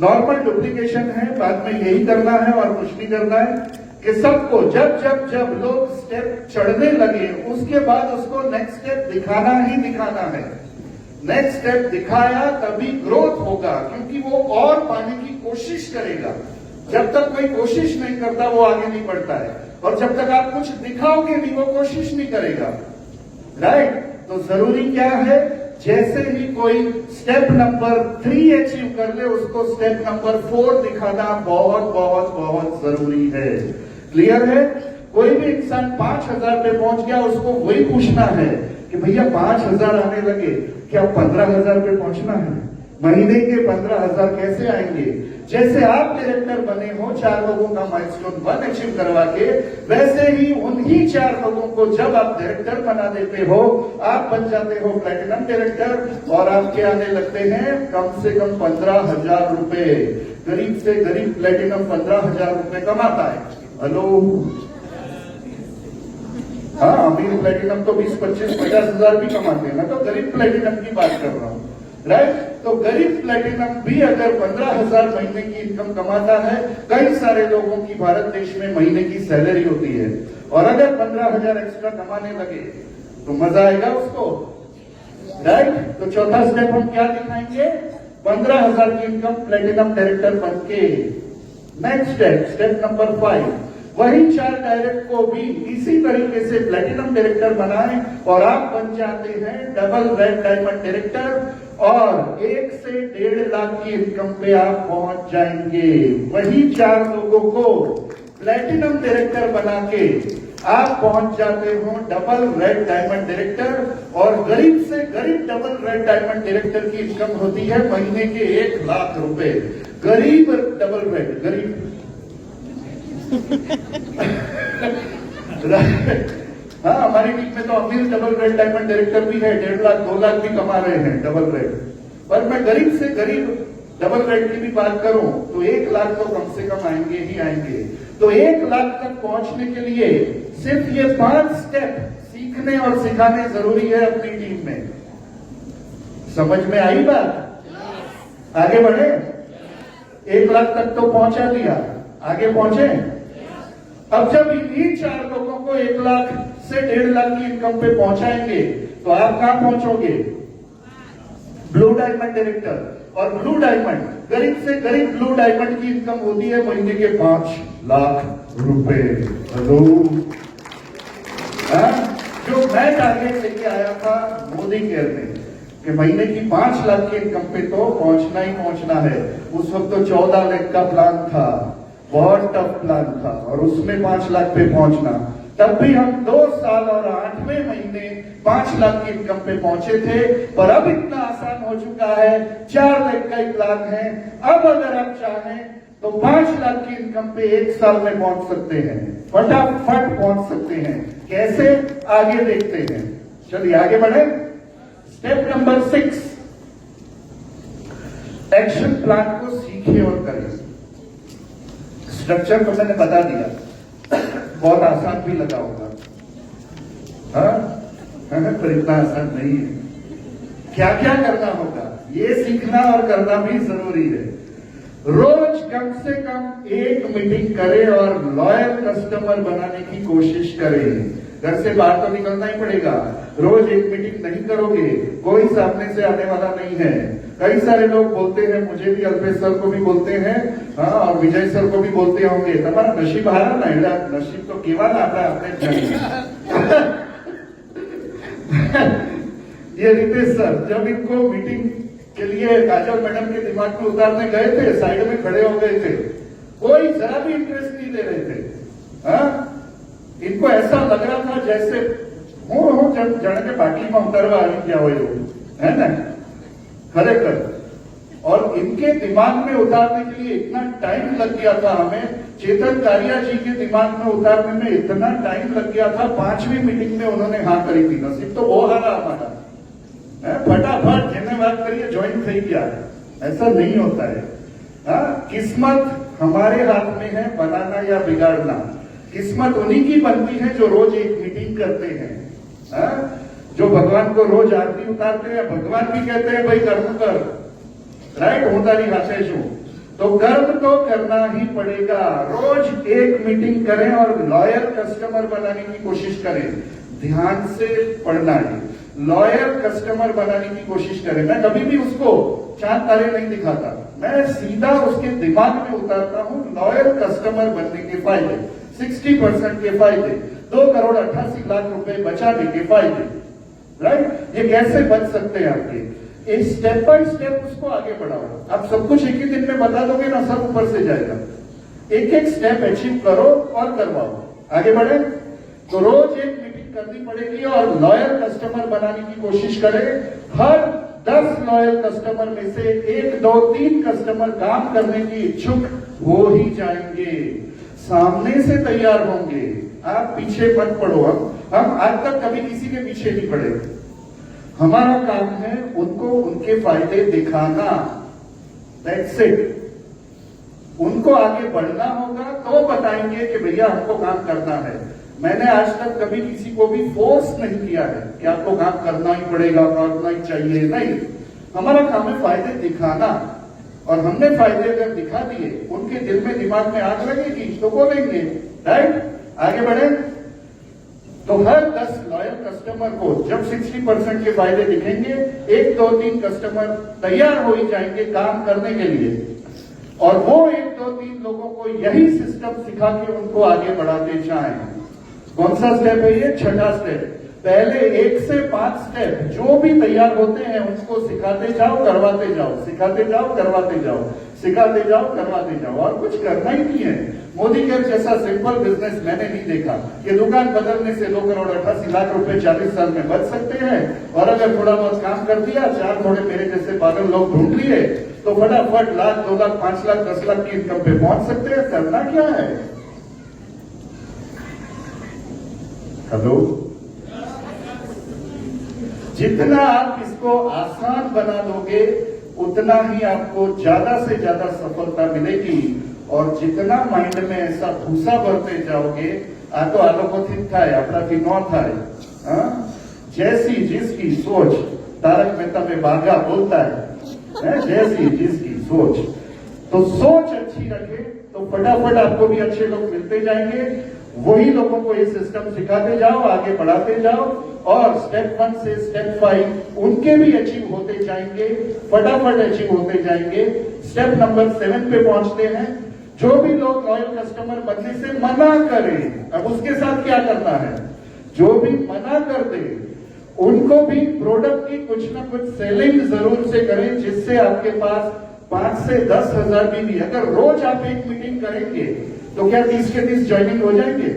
नॉर्मल डुप्लीकेशन है, बाद में यही करना है और कुछ नहीं करना है कि सबको जब जब जब लोग स्टेप चढ़ने लगे, उसके बाद उसको नेक्स्ट स्टेप दिखाना ही दिखाना है। नेक्स्ट स्टेप दिखाया तभी ग्रोथ होगा, क्योंकि वो और पाने की कोशिश करेगा। जब तक कोई कोशिश नहीं करता वो आगे नहीं बढ़ता है, और जब तक आप कुछ दिखाओगे नहीं वो कोशिश नहीं करेगा, राइट? तो जरूरी क्या है? जैसे ही कोई स्टेप नंबर 3 अचीव कर ले, उसको स्टेप नंबर 4 दिखाना बहुत बहुत बहुत जरूरी है। क्लियर है? कोई भी इंसान 5000 पे पहुंच गया, उसको वही पूछना है कि भैया 5000 आने लगे, क्या 15000 पे पहुंचना है? महीने के 15000 कैसे आएंगे? जैसे आप डायरेक्टर बने हो 4 लोगों का माइलस्टोन 1 अचीव करवा के, वैसे ही उन्हीं 4 लोगों को जब आप डायरेक्टर बना देते हो, आप बन जाते हो प्लेटिनम डायरेक्टर, और आपके आने लगते हैं कम से कम 15000 रुपए। गरीब से गरीब प्लेटिनम 15000 रुपए कमाता है। हेलो, हाँ, अमीर प्लेटिनम तो 20-25-50 भी कमाते हैं। मैं तो गरीब प्लेटिनम की बात कर रहा हूं, राइट? तो गरीब प्लेटिनम भी अगर 15000 महीने की इनकम कमाता है, कई सारे लोगों की भारत देश में महीने की सैलरी होती है, और अगर 15000 एक्स्ट्रा कमाने लगे तो मजा आएगा उसको, राइट? तो चौथा स्टेप हम क्या दिखाएंगे? 15000 की इनकम प्लेटिनम डायरेक्टर बन के। नेक्स्ट स्टेप, स्टेप नंबर 5, वही 4 डायरेक्ट को भी इसी तरीके से प्लेटिनम डायरेक्टर बनाएं और आप बन जाते हैं डबल रेड डायमंड डायरेक्टर और 1 से 1.5 लाख की इनकम पे आप पहुंच जाएंगे। वही 4 लोगों को प्लेटिनम डायरेक्टर बना के आप पहुंच जाते हो डबल रेड डायमंड डायरेक्टर और गरीब से गरीब डबल रेड डायमंड डायरेक्टर की इनकम होती है महीने के 1 लाख रुपए। गरीब डबल रेड गरीब हाँ, हमारी टीम में तो अमीर डबल रेड डायमंड डायरेक्टर भी है, 1.5 लाख 2 लाख भी कमा रहे हैं डबल रेड। पर मैं गरीब से गरीब डबल रेड की भी बात करूं तो 1 लाख तो कम से कम आएंगे ही आएंगे। तो 1 लाख तक पहुंचने के लिए सिर्फ ये 5 स्टेप सीखने और सिखाने जरूरी है अपनी टीम में। समझ में आई बात? आगे बढ़े। 1 लाख तक तो पहुंचा दिया, आगे पहुंचे। अब जब इन्हीं 4 लोगों को 1 लाख से 1.5 लाख की इनकम पे पहुंचाएंगे तो आप कहां पहुंचोगे? Blue diamond director. और ब्लू डायमंड, गरीब से गरीब ब्लू डायमंड की इनकम होती है महीने के 5 लाख रुपए। हेलो, जो मैं टारगेट लेके आया था मोदी केयर में कि महीने की 5 लाख की इनकम पे तो पहुंचना ही पहुंचना है। उस वक्त तो 14 लाख का प्लान था, बहुत टफ प्लान था और उसमें 5 लाख पे पहुंचना। तब भी हम 2 साल और 8वें महीने 5 लाख की इनकम पे पहुंचे थे। पर अब इतना आसान हो चुका है, 4 लाख का ही प्लान है। अब अगर आप चाहें तो 5 लाख की इनकम पे 1 साल में पहुंच सकते हैं, फटाफट पहुंच सकते हैं। कैसे? आगे देखते हैं। चलिए आगे बढ़े। स्टेप नंबर 6, एक्शन प्लान को सीखिए और करें। स्ट्रक्चर तो मैंने बता दिया, बहुत आसान भी लगा होगा, पर इतना आसान नहीं है। क्या क्या करना होगा ये सीखना और करना भी जरूरी है। रोज कम से कम 1 मीटिंग करें और लॉयल कस्टमर बनाने की कोशिश करें। घर से बाहर तो निकलना ही पड़ेगा। रोज 1 मीटिंग नहीं करोगे, कोई सामने से आने वाला नहीं है। कई सारे लोग बोलते हैं, मुझे भी, अल्पेश सर को भी बोलते हैं, हाँ, और विजय सर को भी बोलते होंगे, तुम्हारा नशीब हारा ना, एडा नशीब तो केवल आता है अपने ये रितेश सर जब इनको मीटिंग के लिए काजल मैडम के दिमाग में उतारने गए थे, साइड में खड़े हो गए थे, कोई जरा भी इंटरेस्ट नहीं ले रहे थे। हाँ, इनको ऐसा लग रहा था जैसे हो जब जड़ के बाटली में उतरवा आ क्या हो, है ना, खरेखर। और इनके दिमाग में उतारने के लिए इतना टाइम लग गया था हमें, चेतन कारिया जी के दिमाग में उतारने में इतना टाइम लग गया था, 5वीं मीटिंग में उन्होंने हाँ करी थी। नसीब तो वो हारा हमारा, फटाफट जिन्हें बात करिए ज्वाइन થઈ गया। ऐसा नहीं होता है। किस्मत हमारे हाथ में है, बनाना या बिगाड़ना। किस्मत उन्हीं की बनती है जो रोज 1 मीटिंग करते हैं, जो भगवान को रोज आरती उतारते हैं। भगवान भी कहते हैं भाई कर्म कर, राइट, हूं तारी हाथे छू, तो कर्म तो करना ही पड़ेगा। रोज 1 मीटिंग करें और लॉयल कस्टमर बनाने की कोशिश करें। ध्यान से पढ़ना है, लॉयल कस्टमर बनाने की कोशिश करें। मैं कभी भी उसको चांद तारे नहीं दिखाता, मैं सीधा उसके दिमाग में उतारता हूं लॉयल कस्टमर बनने के फायदे, 60% के फायदे, 2,88,00,000 रुपए बचाने के फायदे, राइट। ये कैसे बच सकते हैं आपके, एक स्टेप बाय स्टेप उसको आगे बढ़ाओ। आप सब कुछ एक ही दिन में बता दोगे ना, सब ऊपर से जाएगा। एक एक स्टेप अचीव करो और करवाओ, आगे बढ़े। तो रोज 1 मीटिंग करनी पड़ेगी और लॉयल कस्टमर बनाने की कोशिश करें। हर 10 लॉयल कस्टमर में से 1, 2, 3 कस्टमर काम करने की इच्छुक हो ही जाएंगे, सामने से तैयार होंगे। आप पीछे मत पड़ो। हम आज तक कभी किसी के पीछे नहीं पड़े। हमारा काम है उनको उनके फायदे दिखाना, दैट्स इट। उनको आगे बढ़ना होगा तो बताएंगे कि भैया हमको काम करना है। मैंने आज तक कभी किसी को भी फोर्स नहीं किया है कि आपको काम करना ही पड़ेगा, करना ही चाहिए, नहीं। हमारा काम है फायदे दिखाना, और हमने फायदे अगर दिखा दिए, उनके दिल में दिमाग में आग लगेगी तो बोलेंगे, राइट। आगे बढ़े। तो हर 10 लॉयल कस्टमर को जब 60% के फायदे दिखेंगे, 1, 2, 3 कस्टमर तैयार हो ही जाएंगे काम करने के लिए। और वो 1 2 3 लोगों को यही सिस्टम सिखा के उनको आगे बढ़ाते जाएं। कौन सा स्टेप है ये? छठा स्टेप। पहले 1 से 5 स्टेप जो भी तैयार होते हैं उनको सिखाते जाओ, करवाते जाओ, सिखाते जाओ, करवाते जाओ, सिखाते जाओ, करवाते जाओ, और कुछ करना ही नहीं है। मोदी केयर जैसा सिंपल बिजनेस मैंने नहीं देखा। ये दुकान बदलने से 2 करोड़ 88 लाख रुपए 40 साल में बच सकते हैं, और अगर थोड़ा बहुत काम कर दिया, 4 थोड़े मेरे जैसे पागल लोग ढूंढ लिए, तो फटाफट लाख, 2 लाख, 5 लाख, 10 लाख की इनकम पे पहुंच सकते हैं। करना क्या है? हेलो, जितना आप इसको आसान बना दोगे उतना ही आपको ज्यादा से ज्यादा सफलता मिलेगी। और जितना माइंड में ऐसा भूसा भरते जाओगे, तो आलो को थिक था अपना न था, जैसी जिसकी सोच, तारक मेहता में बाघा बोलता है, जैसी जिसकी सोच, तो सोच अच्छी रखे तो फटाफट आपको भी अच्छे लोग मिलते जाएंगे। वही लोगों को ये सिस्टम सिखाते जाओ, आगे बढ़ाते जाओ, और स्टेप 1 से स्टेप 5 उनके भी अचीव होते जाएंगे, फटाफट अचीव होते जाएंगे। स्टेप नंबर 7 पे पहुंचते हैं। जो भी लोग लॉयल कस्टमर बनने से मना करें, अब उसके साथ क्या करना है? जो भी मना कर दे उनको भी प्रोडक्ट की कुछ ना कुछ सेलिंग जरूर से करें, जिससे आपके पास 5 से 10 हजार भी अगर रोज आप एक मीटिंग करेंगे तो क्या 30 के 30 ज्वाइनिंग हो जाएंगे?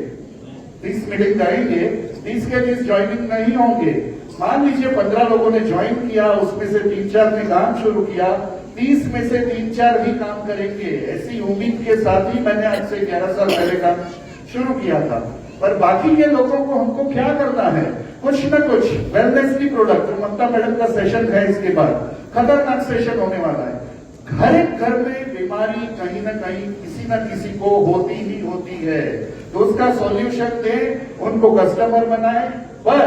30 मीटिंग करेंगे, 30 के 30 ज्वाइनिंग नहीं होंगे। मान लीजिए 15 लोगों ने ज्वाइन किया, उसमें से 3-4 ने काम शुरू किया, 30 में से 3-4 ही काम करेंगे। ऐसी उम्मीद के साथ ही मैंने आज से 11 साल पहले काम शुरू किया था। पर बाकी के लोगों को हमको क्या करना है? कुछ न कुछ वेलनेस की प्रोडक्ट, ममता मैडम का सेशन है, इसके बाद खतरनाक सेशन होने वाला है। हर एक घर में बीमारी कहीं ना कहीं किसी न किसी को होती ही होती है, तो उसका सॉल्यूशन दे, उनको कस्टमर बनाए, पर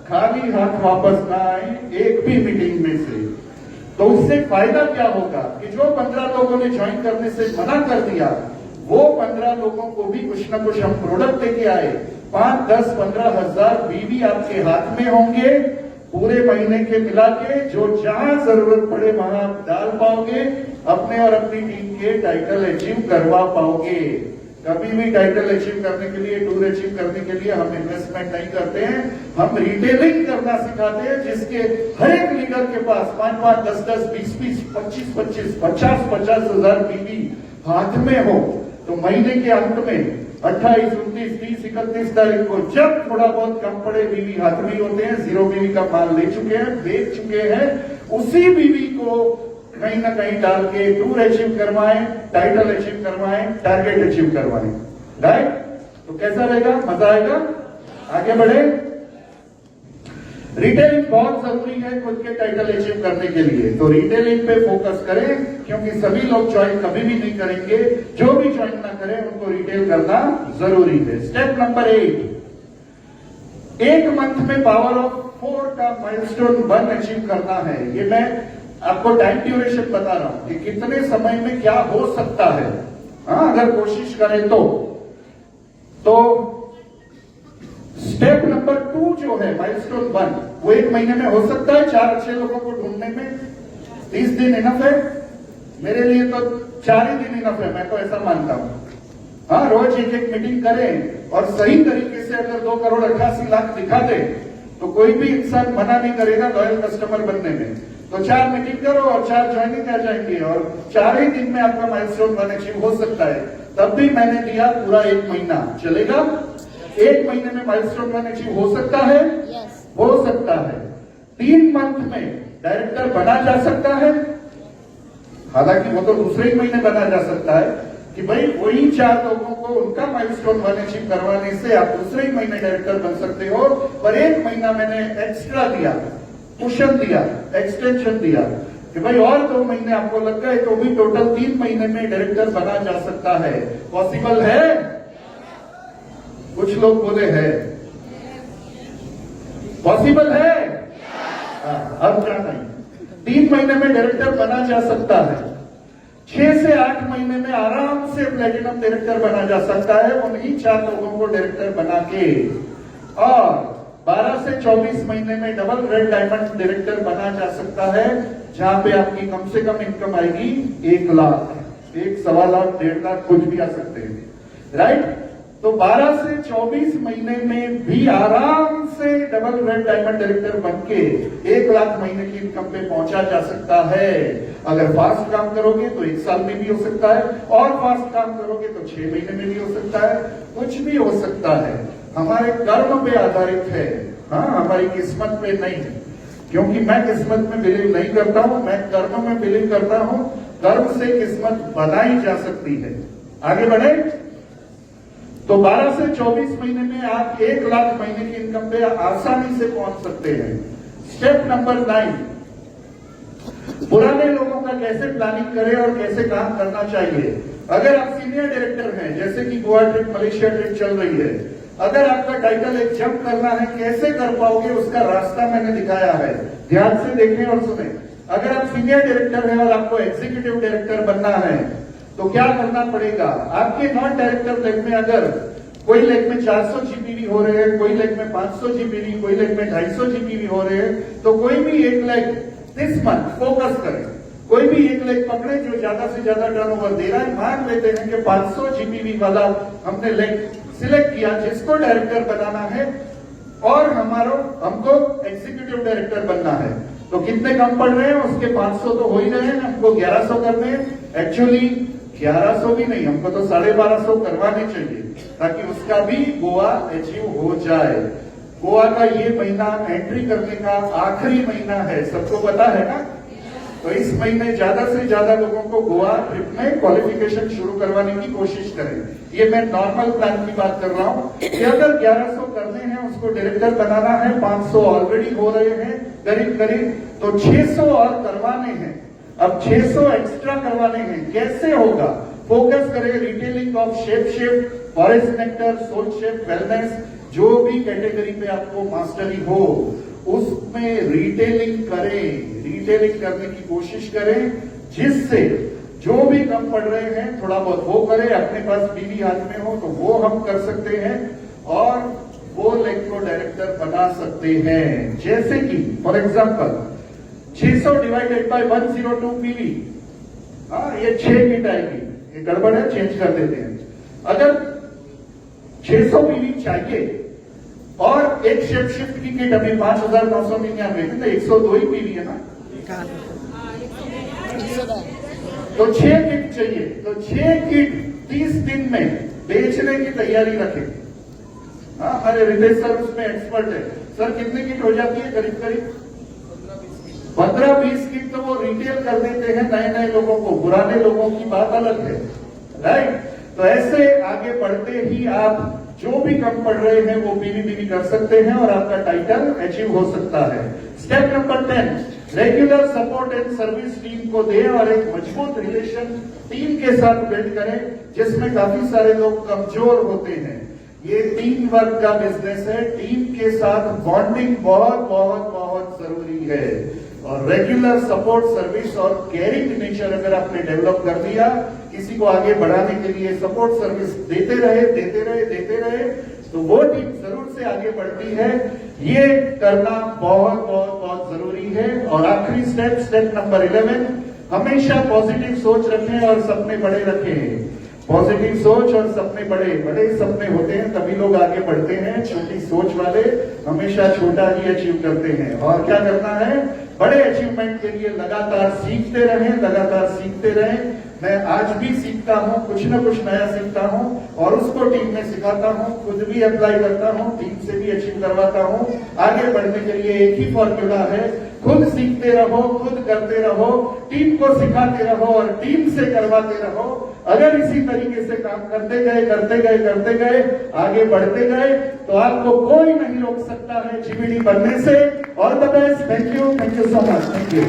खाली हाथ वापस ना आए एक भी मीटिंग में से। तो उससे फायदा क्या होगा कि जो 15 लोगों ने ज्वाइन करने से मना कर दिया, वो 15 लोगों को भी कुछ न कुछ हम प्रोडक्ट देके आए। 5, 10, 15 हजार बीवी आपके हाथ में होंगे, पूरे महीने के मिला के, जो जहां जरूरत पड़े वहां आप डाल पाओगे, अपने और अपनी टीम के टाइटल अचीव करवा पाओगे। कभी भी टाइटल अचीव करने के लिए, टूर अचीव करने के लिए हम इन्वेस्टमेंट नहीं करते हैं, हम रिटेलिंग करना सिखाते हैं, जिसके हर एक लीडर के पास 5-5, 10-10, 20-20, 25-25, 50-50 हजार बीवी हाथ में हो, तो महीने के अंत में 28, 29, 30, 31 तारीख को जब थोड़ा बहुत कम पड़े, बीवी हाथ में ही होते हैं, 0 बीवी का माल ले चुके हैं, बेच चुके हैं, उसी बीवी को कहीं ना कहीं डाल के टूर अचीव करवाएं, टाइटल अचीव करवाएं, टारगेट अचीव करवाएं। राइट? तो कैसा रहेगा? मजा आएगा? आगे बढ़े। रिटेलिंग बहुत जरूरी है खुद के टाइटल अचीव करने के लिए, तो रिटेलिंग पे फोकस करें, क्योंकि सभी लोग ज्वाइन कभी भी नहीं करेंगे। जो भी ज्वाइन ना करें उनको रिटेल करना जरूरी है। स्टेप नंबर 8, 1 मंथ में पावर ऑफ 4 का माइलस्टोन 1 अचीव करना है। ये मैं आपको टाइम ड्यूरेशन बता रहा हूं कि कितने समय में क्या हो सकता है, अगर कोशिश करें तो स्टेप नंबर 2 जो है माइलस्टोन 1, वो 1 महीने में हो सकता है। 4 अच्छे लोगों को ढूंढने में 30 दिन इनफ है। मेरे लिए तो 4 ही दिन इनफ है, मैं तो ऐसा मानता हूं। रोज एक मीटिंग करें और सही तरीके से अगर 2 करोड़ 88 लाख दिखा दे, तो कोई भी इंसान मना नहीं करेगा लॉयल कस्टमर बनने में। तो 4 मीटिंग करो और 4 ज्वाइनिंग आ जाएंगे, और 4 ही दिन में आपका माइलस्टोन 1 अचीव हो सकता है। तब भी मैंने दिया पूरा 1 महीना चलेगा। 1 महीने में माइलस्टोन 1 अचीव हो सकता है? हो सकता है। 3 मंथ में डायरेक्टर बना जा सकता है, हालांकि वो तो दूसरे ही महीने बना जा सकता है कि भाई वही 4 लोगों को उनका माइलस्टोन 1 अचीव करवाने से आप दूसरे ही महीने डायरेक्टर बन सकते हो। पर 1 महीना मैंने एक्स्ट्रा दिया, कुशन दिया, एक्सटेंशन दिया कि भाई और 2 महीने आपको लग गए तो भी टोटल 3 महीने में डायरेक्टर बना जा सकता है। पॉसिबल है? कुछ लोग बोले है। पॉसिबल है? अब क्या नहीं, 3 महीने में डायरेक्टर बना जा सकता है। 6 से 8 महीने में आराम से प्लेटिनम डायरेक्टर बना जा सकता है, उन्हीं 4 लोगों को डायरेक्टर बना के। और 12 से 24 महीने में डबल रेड डायमंड डायरेक्टर बना जा सकता है, जहां पे आपकी कम से कम इनकम आएगी 1 लाख। 1, सवा लाख, 1.5 लाख कुछ भी आ सकते हैं, राइट। तो 12 से 24 महीने में भी आराम से डबल रेड डायमंड डायरेक्टर बनके 1 लाख महीने की इनकम पे पहुंचा जा सकता है। अगर फास्ट काम करोगे तो 1 साल में भी हो सकता है, और फास्ट काम करोगे तो 6 महीने में भी हो सकता है, कुछ भी हो सकता है। हमारे कर्म पे आधारित है, हाँ, हमारी किस्मत पे नहीं। क्योंकि मैं किस्मत में बिलीव नहीं करता हूं, मैं कर्म में बिलीव करता हूं। कर्म से किस्मत बनाई जा सकती है। आगे बढ़े तो 12 से 24 महीने में आप 1 लाख महीने की इनकम पे आसानी से पहुंच सकते हैं। स्टेप नंबर 9, पुराने लोगों का कैसे प्लानिंग करें और कैसे काम करना चाहिए। अगर आप सीनियर डायरेक्टर हैं, जैसे कि गोवा ट्रिप, मलेशिया ट्रिप चल रही है, अगर आपका टाइटल एक जंप करना है, कैसे कर पाओगे उसका रास्ता मैंने दिखाया है। ध्यान से देखें और सुने। अगर आप सीनियर डायरेक्टर हैं और आपको एग्जीक्यूटिव डायरेक्टर बनना है तो क्या करना पड़ेगा। आपके नॉन डायरेक्टर लेग में अगर कोई लेग में 400 जीपीवी हो रहे हैं, कोई लेग में 500 जीपीवी, कोई लेग में 250 जीपीवी हो रहे हैं, तो कोई भी एक लेग दिस मंथ फोकस करें। कोई भी एक लेग पकड़े जो ज्यादा से ज्यादा टर्नओवर दे रहा है। मान लेते हैं कि 500 जीपीवी वाला हमने लेग सिलेक्ट किया जिसको डायरेक्टर बनाना है, और हमको एग्जीक्यूटिव डायरेक्टर बनना है। तो कितने कम पड़ रहे हैं, उसके 500 तो हो ही रहे हैं, हमको 1100 करने हैं। एक्चुअली 1100 भी नहीं, हमको तो 1250 करवाने चाहिए, ताकि उसका भी गोवा अचीव हो जाए। गोवा का ये महीना एंट्री करने का आखिरी महीना है, सबको पता है ना। तो इस महीने ज्यादा से ज्यादा लोगों को गोवा ट्रिप में क्वालिफिकेशन शुरू करवाने की कोशिश करें। ये मैं नॉर्मल प्लान की बात कर रहा हूं कि अगर 1100 करने हैं, उसको डायरेक्टर बनाना है, 500 ऑलरेडी हो रहे हैं करीब करीब, तो 600 और करवाने हैं। अब 600 एक्स्ट्रा करवाने हैं, कैसे होगा। फोकस करें retailing of shape shift, forest nectar, soul shape, wellness, जो भी कैटेगरी पे आपको मास्टरी हो उसमें रिटेलिंग करें। रिटेलिंग करने की कोशिश करें, जिससे जो भी कम पड़ रहे हैं थोड़ा बहुत वो करें। अपने पास बीवी हाथ में हो तो वो हम कर सकते हैं, और वो लेग को डायरेक्टर बना सकते हैं। जैसे कि for example 600 divided by 102 PV, हाँ, ये 6 किट आएगी। ये गड़बड़ है, चेंज कर देते हैं। अगर 600 पीवी चाहिए और एक शेप शिफ्ट की किट हमें 5999 में, तो 102 ही पीवी है ना, तो 6 किट चाहिए। तो 6 किट 30 दिन में बेचने की तैयारी रखें। हाँ, हमारे रितेश सर उसमें एक्सपर्ट है। सर कितनी किट हो जाती है करीब करीब 15-20 किट, तो वो रिटेल कर देते हैं नए नए लोगों को। पुराने लोगों की बात अलग है, राइट। तो ऐसे आगे बढ़ते ही आप जो भी कम पड़ रहे हैं वो बीवी कर सकते हैं, और आपका टाइटल अचीव हो सकता है। Step number 10, regular support and service team को दें और एक मजबूत रिलेशन टीम के साथ बिल्ड करें, जिसमें काफी सारे लोग कमजोर होते हैं। ये टीम वर्क का बिजनेस है, टीम के साथ बॉन्डिंग बहुत बहुत बहुत जरूरी है। और रेगुलर सपोर्ट सर्विस और केयरिंग नेचर अगर आपने डेवलप कर दिया, किसी को आगे बढ़ाने के लिए सपोर्ट सर्विस देते रहे, तो वो टीम जरूर से आगे बढ़ती है। ये करना बहुत बहुत बहुत जरूरी है। और आखिरी स्टेप नंबर 11, हमेशा पॉजिटिव सोच रखें और सपने बड़े रखें। पॉजिटिव सोच और सपने बड़े सपने होते हैं, तभी लोग आगे बढ़ते हैं। छोटी सोच वाले हमेशा छोटा ही अचीव करते हैं। और क्या करना है, बड़े अचीवमेंट के लिए लगातार सीखते रहें। मैं आज भी सीखता हूं, कुछ न कुछ नया सीखता हूं, और उसको टीम में सिखाता हूं, खुद भी अप्लाई करता हूं, टीम से भी अचीव करवाता हूं। आगे बढ़ने के लिए एक ही फॉर्मूला है, खुद सीखते रहो, खुद करते रहो, टीम को सिखाते रहो और टीम से करवाते रहो। अगर इसी तरीके से काम करते गए, आगे बढ़ते गए, तो आपको कोई नहीं रोक सकता है जीबीडी बनने से। All the best, thank you so much, thank you.